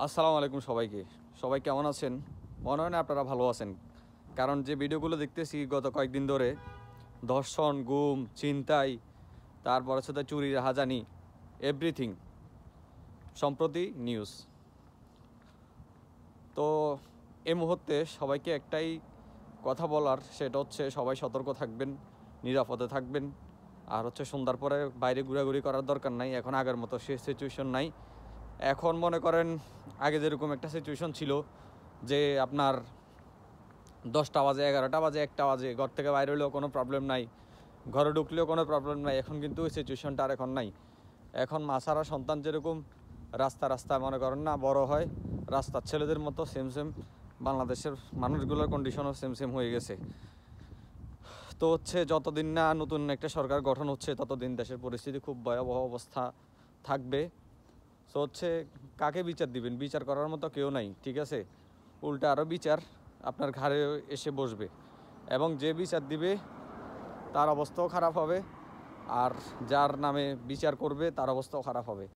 আসসালামু আলাইকুম সবাইকে। সবাই কেমন আছেন? মনে হয় না আপনারা ভালো আছেন, কারণ যে ভিডিওগুলো দেখতেছি গত কয়েকদিন ধরে ধর্ষণ, গুম, ছিনতাই, তারপরে সাথে চুরি, রাহাজানি, এভরিথিং সম্প্রতি নিউজ। তো এই মুহূর্তে সবাইকে একটাই কথা বলার, সেটা হচ্ছে সবাই সতর্ক থাকবেন, নিরাপদে থাকবেন। আর হচ্ছে সন্ধ্যার পরে বাইরে ঘোরাঘুরি করার দরকার নাই। এখন আগের মতো সে সিচুয়েশন নাই। এখন মনে করেন আগে যেরকম একটা সিচুয়েশন ছিল যে আপনার 10টা বাজে, 11টা বাজে, 1টা বাজে ঘর থেকে বাইরে হলেও কোনো প্রবলেম নাই, ঘরে ঢুকলেও কোনো প্রবলেম নাই। এখন কিন্তু ওই সিচুয়েশনটা আর এখন নাই। এখন মাছারা সন্তান যেরকম রাস্তায় মনে করেন না বড় হয়, রাস্তার ছেলেদের মতো সেম সেম বাংলাদেশের মানুষগুলোর কন্ডিশনও সেম সেম হয়ে গেছে। তো হচ্ছে যতদিন না নতুন একটা সরকার গঠন হচ্ছে ততদিন দেশের পরিস্থিতি খুব ভয়াবহ অবস্থা থাকবে। সো হচ্ছে কাকে বিচার দিবেন? বিচার করার মতো কেউ নাই, ঠিক আছে? উল্টা আরও বিচার আপনার ঘাড়ে এসে বসবে, এবং যে বিচার দিবে তার অবস্থাও খারাপ হবে, আর যার নামে বিচার করবে তার অবস্থাও খারাপ হবে।